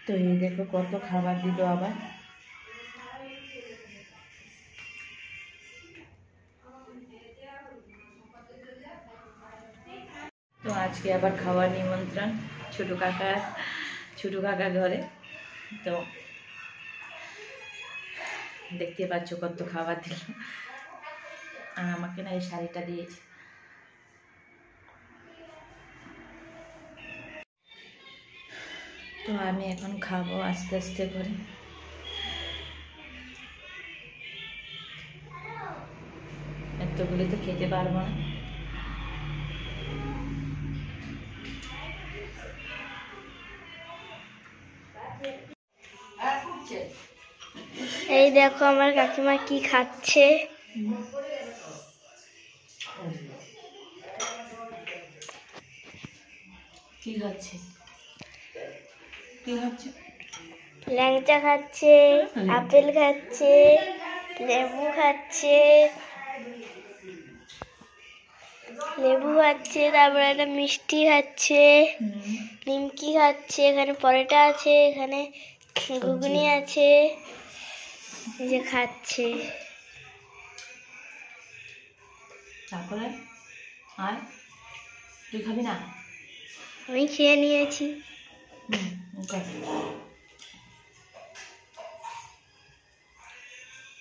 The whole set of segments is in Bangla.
তো এই দেখো কত খাবার দিল আবার। তো আজকে আবার খাওয়ার নিমন্ত্রণ ছোট কাকা ঘরে। তো দেখতে পাচ্ছ কত খাবার দিল, আর আমাকে না এই শাড়িটা দিয়েছে। তো আমি এখন খাবো আস্তে আস্তে করে। এতগুলি তো খেতে পারবো না। এই দেখো আমার কাকিমা কি খাচ্ছে। কি খাচ্ছে? কি খাচ্ছে? ল্যাংচা খাচ্ছে, আপেল খাচ্ছে, লেবু খাচ্ছে, তারপরে একটা মিষ্টি খাচ্ছে, নিমকি খাচ্ছে, এখানে পরোটা আছে, এখানে ঘুগনি আছে, এই যে খাচ্ছে। তারপরে আর তুই খাবি না? আমি খেয়ে নিয়েছি।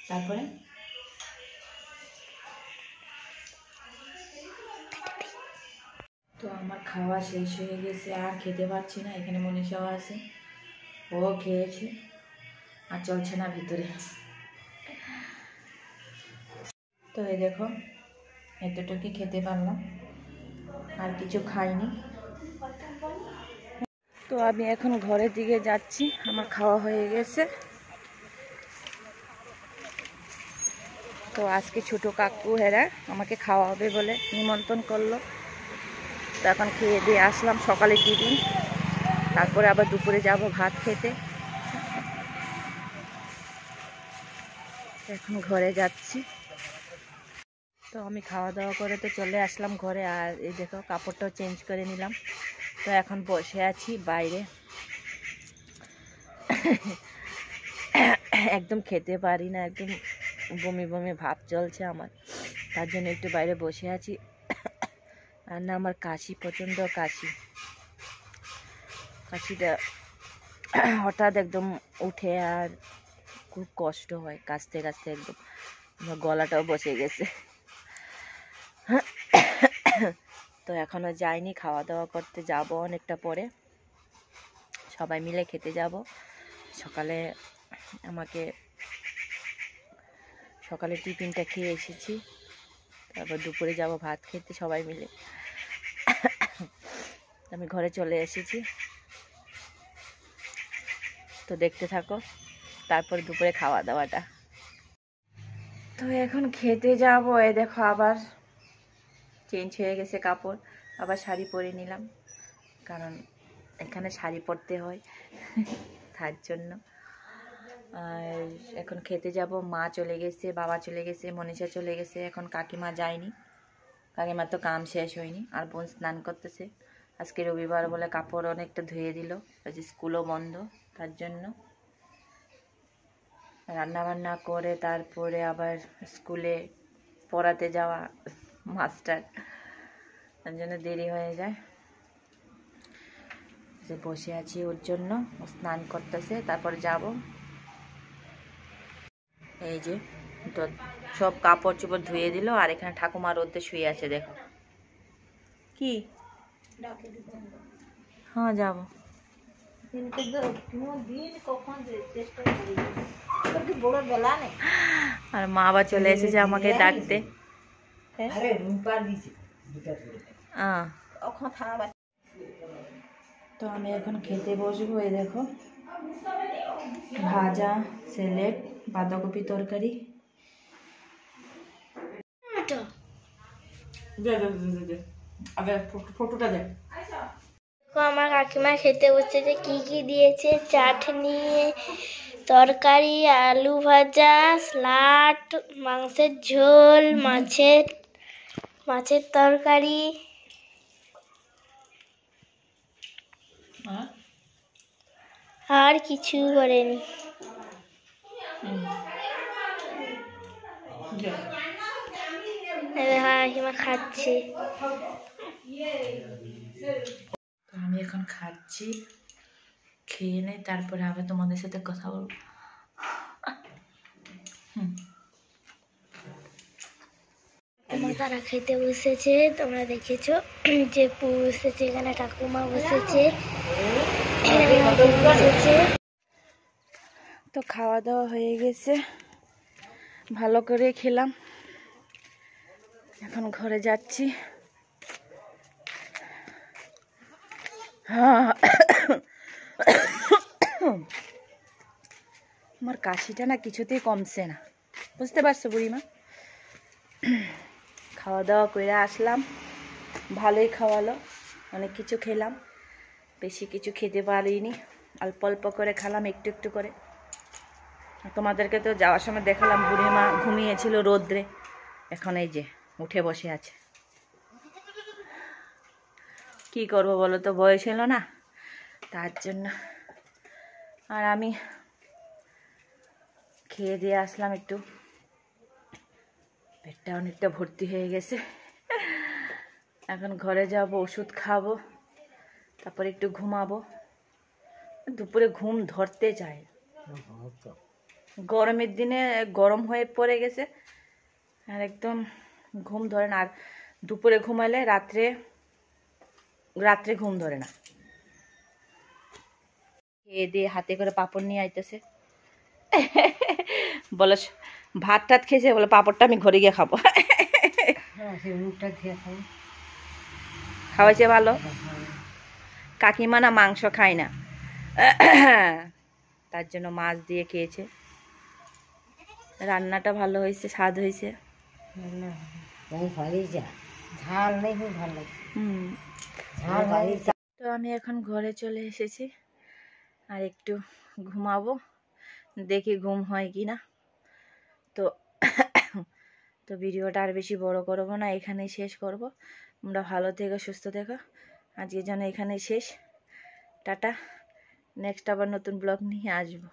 তারপরে তো আমার খাওয়া শেষ হয়ে গেছে, আর খেতে পারছি না। এখানে মনীষাও আছে, ও খেয়েছে, আর চলছে না ভিতরে। তো এই দেখো এতটুকু খেতে পারলাম, আর কিছু খাইনি। তো আমি এখন ঘরের দিকে যাচ্ছি, আমার খাওয়া হয়ে গেছে। তো আজকে ছোট কাকু হেরা আমাকে খাওয়াবে বলে নিমন্ত্রণ করলো। তো এখন খেয়ে দিয়ে আসলাম, সকালে টিফিন, তারপরে আবার দুপুরে যাব ভাত খেতে। এখন ঘরে যাচ্ছি। তো আমি খাওয়া দাওয়া করে তো চলে আসলাম ঘরে, আর এই দেখো কাপড়টাও চেঞ্জ করে নিলাম। তো এখন বসে আছি বাইরে, একদম খেতে পারি না, একদম বমি বমি ভাব চলছে আমার, তার জন্য একটু বাইরে বসে আছি। আর না আমার কাশি, প্রচণ্ড কাশিটা হঠাৎ একদম উঠে, আর খুব কষ্ট হয় কাশতে কাশতে, একদম আমার গলাটাও বসে গেছে। তো এখনো যাইনি, খাওয়া দাওয়া করতে যাব অনেকটা পরে, সবাই মিলে খেতে যাব। সকালে টিফিনটা খেয়ে এসেছি, তারপর দুপুরে যাব ভাত খেতে সবাই মিলে। আমি ঘরে চলে এসেছি, তো দেখতে থাকো তারপর দুপুরে খাওয়া দাওয়াটা। তো এখন খেতে যাব। এই দেখো আবার চেঞ্জ হয়ে গেছে কাপড়, আবার শাড়ি পরে নিলাম, কারণ এখানে শাড়ি পরতে হয় তার জন্য। আর এখন খেতে যাব। মা চলে গেছে, বাবা চলে গেছে, মনীষা চলে গেছে, এখন কাকিমা যায়নি, কাকিমার তো কাম শেষ হয়নি। আর বোন স্নান করতেছে, আজকে রবিবার বলে কাপড় অনেকটা ধুয়ে দিল, আজ স্কুলও বন্ধ, তার জন্য রান্না বান্না করে তারপরে আবার স্কুলে পড়াতে যাওয়া মাস্টার, তার জন্য দেরি হয়ে যায়। যে বসে আছি ওর জন্য, ও স্নান করতেছে, তারপর যাব। এই যে তো সব কাপড় চোপড় ধুয়ে দিল, আর এখানে ঠাকুমা রোদে শুয়ে আছে, দেখো কি। হ্যাঁ যাব। আর মা আবার চলে এসেছে আমাকে ডাকতে। তো আমি এখন খেতে বসবো। এই দেখো ভাজা, স্যালাড, বাঁধাকপি তরকারি। ফটোটা দেখ। আমার কাকিমা খেতে বসেছে, কি কি দিয়েছে, চাটনি, তরকারি, আলু ভাজা, স্যালাড, মাংসের ঝোল, মাছের তরকারি, আর কিছু করেনি। হিমা খাচ্ছে। আমি এখন খাচ্ছি, খেয়ে নেই তারপরে আবার তোমাদের সাথে কথা বলবো। তারা খেতে বসেছে, তোমরা দেখেছো যে পু বসেছে, এখানে ঠাকুমা বসেছে, তো খাওয়া দাওয়া হয়ে গেছে, ভালো করে খেলাম, এখন ঘরে যাচ্ছি। আমার কাশিটা না কিছুতেই কমছে না, বুঝতে পারছো বুড়িমা। খাওয়া দাওয়া করে আসলাম, ভালোই খাওয়ালো, অনেক কিছু খেলাম, বেশি কিছু খেতে পারিনি, অল্প অল্প করে খেলাম, একটু একটু করে। তোমাদেরকে তো যাওয়ার সময় দেখালাম বুড়িমা ঘুমিয়েছিল রোদ্রে, এখন এই যে উঠে বসে আছে। কি করব বলো তো, বয়স হলো না, তার জন্য। আর আমি খেয়ে দিয়ে আসলাম, একটু পেটটা অনেকটা ভর্তি হয়ে গেছে। এখন ঘরে যাব, ওষুধ খাবো, তারপর একটু ঘুমাবো। দুপুরে ঘুম ধরতে চায়, গরমের দিনে গরম হয়ে পড়ে গেছে, আর একদম ঘুম ধরে না। আর দুপুরে ঘুমালে রাত্রে রাত্রে ঘুম ধরে না। খেয়ে দিয়ে হাতে করে পাঁপড় নিয়ে আইতেছে, বলে ভাত টাত খেয়েছে, বলে পাঁপড়টা আমি ঘরে গিয়ে খাবো। খাওয়াইছে ভালো, কাকিমা না মাংস খায় না, তার জন্য মাছ দিয়ে খেয়েছে। রান্নাটা ভালো হয়েছে, স্বাদ হয়েছে। তো আমি এখন ঘরে চলে এসেছি, আর একটু ঘুমাবো, দেখি ঘুম হয় কি না। তো তো ভিডিওটা আর বেশি বড় করব না, এখানেই শেষ করব। তোমরা ভালো থেকো, সুস্থ থেকো, আজকের জন্য এখানেই শেষ। টাটা, নেক্সট আবার নতুন ব্লগ নিয়ে আসবো।